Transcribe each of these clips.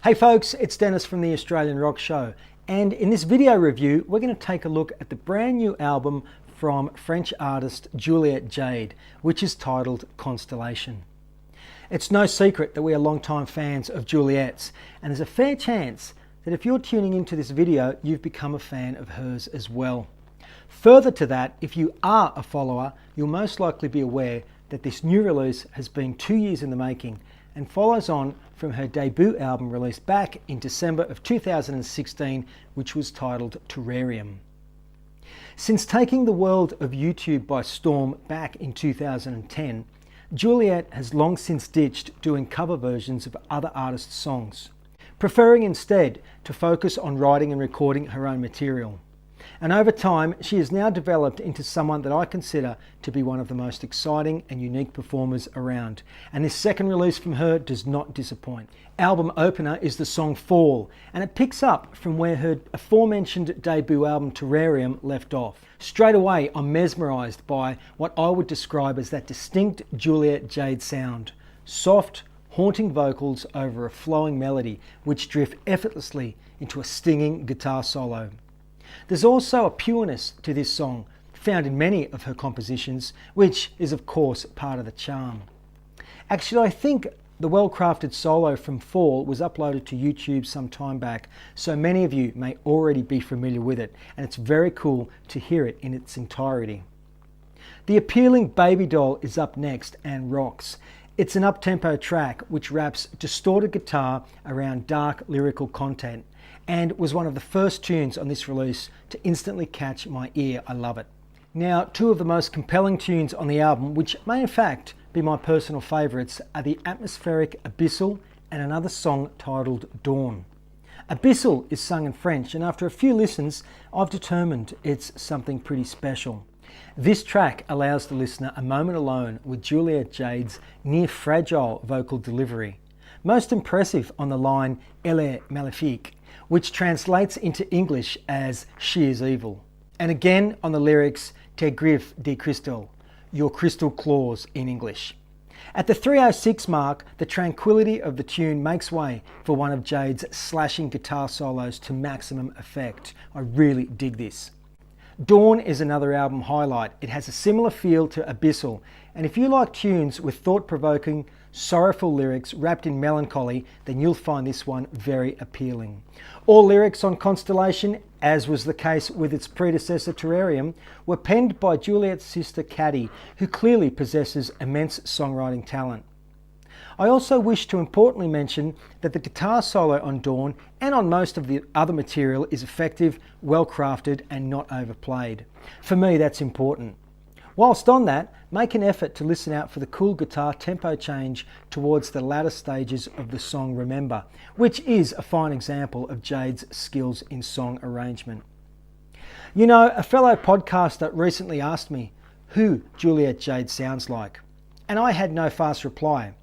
Hey folks, it's Dennis from the Australian Rock Show, and in this video review we're going to take a look at the brand new album from French artist Juliette Jade, which is titled Constellation. It's no secret that we are longtime fans of Juliette's, and there's a fair chance that if you're tuning into this video you've become a fan of hers as well. Further to that, if you are a follower, you'll most likely be aware that this new release has been 2 years in the making and follows on from her debut album released back in December of 2016, which was titled Terrarium. Since taking the world of YouTube by storm back in 2010, Juliette has long since ditched doing cover versions of other artists' songs, preferring instead to focus on writing and recording her own material. And over time, she has now developed into someone that I consider to be one of the most exciting and unique performers around. And this second release from her does not disappoint. Album opener is the song Fall, and it picks up from where her aforementioned debut album Terrarium left off. Straight away, I'm mesmerised by what I would describe as that distinct Juliette Jade sound. Soft, haunting vocals over a flowing melody which drift effortlessly into a stinging guitar solo. There's also a pureness to this song, found in many of her compositions, which is of course part of the charm. Actually, I think the well-crafted solo from Fall was uploaded to YouTube some time back, so many of you may already be familiar with it, and it's very cool to hear it in its entirety. The appealing Baby Doll is up next and rocks. It's an up-tempo track which wraps distorted guitar around dark lyrical content, and was one of the first tunes on this release to instantly catch my ear. I love it. Now, two of the most compelling tunes on the album, which may in fact be my personal favourites, are the atmospheric Abyssal and another song titled Dawn. Abyssal is sung in French, and after a few listens I've determined it's something pretty special. This track allows the listener a moment alone with Juliette Jade's near fragile vocal delivery. Most impressive on the line Elle est maléfique, which translates into English as she is evil. And again on the lyrics Tes griffes de cristal, your crystal claws in English. At the 3:06 mark, the tranquility of the tune makes way for one of Jade's slashing guitar solos to maximum effect. I really dig this. Dawn is another album highlight. It has a similar feel to Abyssal, and if you like tunes with thought-provoking, sorrowful lyrics wrapped in melancholy, then you'll find this one very appealing. All lyrics on Constellation, as was the case with its predecessor Terrarium, were penned by Juliette's sister Caddy, who clearly possesses immense songwriting talent. I also wish to importantly mention that the guitar solo on Dawn and on most of the other material is effective, well crafted and not overplayed. For me, that's important. Whilst on that, make an effort to listen out for the cool guitar tempo change towards the latter stages of the song Remember, which is a fine example of Jade's skills in song arrangement. You know, a fellow podcaster recently asked me who Juliette Jade sounds like, and I had no fast reply.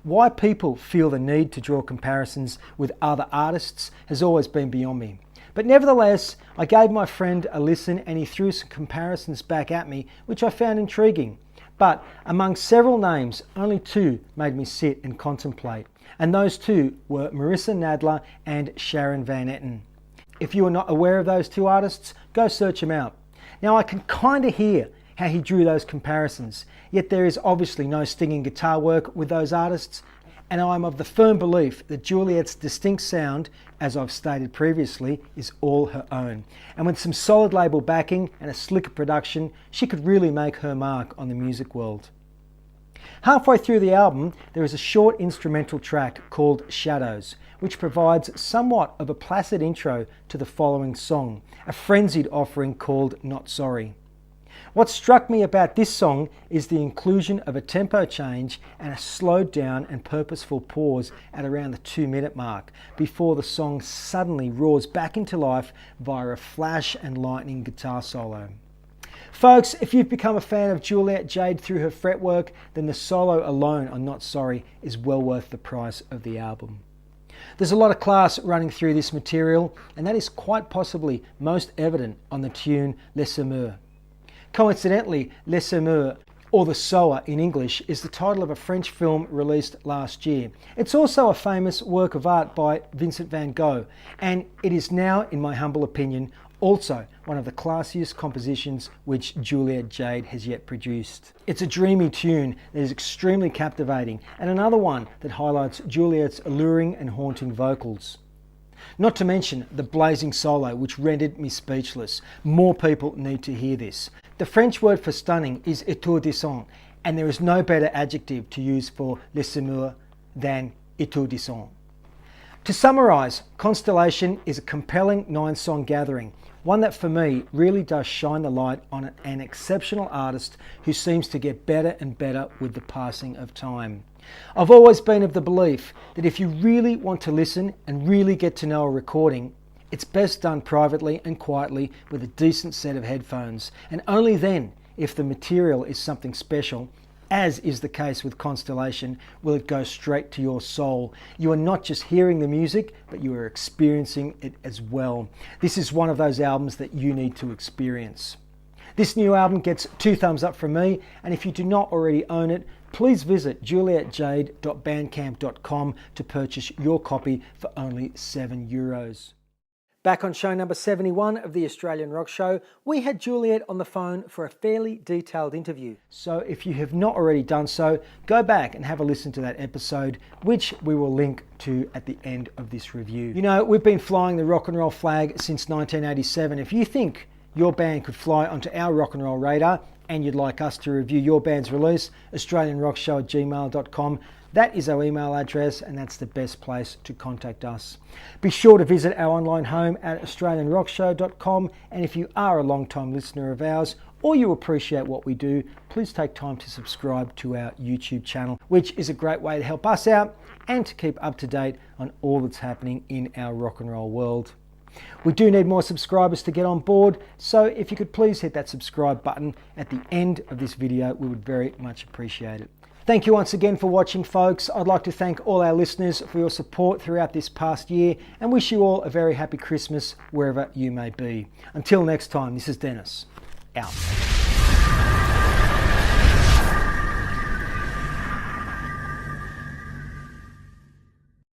Why people feel the need to draw comparisons with other artists has always been beyond me. But nevertheless, I gave my friend a listen and he threw some comparisons back at me, which I found intriguing. But among several names, only two made me sit and contemplate. And those two were Marissa Nadler and Sharon Van Etten. If you are not aware of those two artists, go search them out. Now I can kind of hear how he drew those comparisons, yet there is obviously no stinging guitar work with those artists, and I am of the firm belief that Juliette's distinct sound, as I've stated previously, is all her own. And with some solid label backing and a slicker production, she could really make her mark on the music world. Halfway through the album, there is a short instrumental track called Shadows, which provides somewhat of a placid intro to the following song, a frenzied offering called Not Sorry. What struck me about this song is the inclusion of a tempo change and a slowed down and purposeful pause at around the 2-minute mark before the song suddenly roars back into life via a flash and lightning guitar solo. Folks, if you've become a fan of Juliette Jade through her fretwork, then the solo alone on Not Sorry is well worth the price of the album. There's a lot of class running through this material, and that is quite possibly most evident on the tune Les Myrrh. Coincidentally, Les Myrrh or The Sower in English, is the title of a French film released last year. It's also a famous work of art by Vincent van Gogh, and it is now, in my humble opinion, also one of the classiest compositions which Juliette Jade has yet produced. It's a dreamy tune that is extremely captivating, and another one that highlights Juliette's alluring and haunting vocals. Not to mention the blazing solo, which rendered me speechless. More people need to hear this. The French word for stunning is étourdissant, and there is no better adjective to use for Les Myrrh than étourdissant. To summarise, Constellation is a compelling 9-song gathering, one that for me really does shine the light on an exceptional artist who seems to get better and better with the passing of time. I've always been of the belief that if you really want to listen and really get to know a recording, it's best done privately and quietly with a decent set of headphones, and only then, if the material is something special, as is the case with Constellation, will it go straight to your soul. You are not just hearing the music, but you are experiencing it as well. This is one of those albums that you need to experience. This new album gets 2 thumbs up from me, and if you do not already own it, please visit juliettejade.bandcamp.com to purchase your copy for only €7. Back on show number 71 of the Australian Rock Show, we had Juliette on the phone for a fairly detailed interview. So if you have not already done so, go back and have a listen to that episode, which we will link to at the end of this review. You know, we've been flying the rock and roll flag since 1987. If you think your band could fly onto our rock and roll radar and you'd like us to review your band's release, australianrockshow@gmail.com. That is our email address, and that's the best place to contact us. Be sure to visit our online home at australianrockshow.com, and if you are a long-time listener of ours or you appreciate what we do, please take time to subscribe to our YouTube channel, which is a great way to help us out and to keep up to date on all that's happening in our rock and roll world. We do need more subscribers to get on board, so if you could please hit that subscribe button at the end of this video, we would very much appreciate it. Thank you once again for watching, folks. I'd like to thank all our listeners for your support throughout this past year and wish you all a very happy Christmas wherever you may be. Until next time, this is Dennis, out.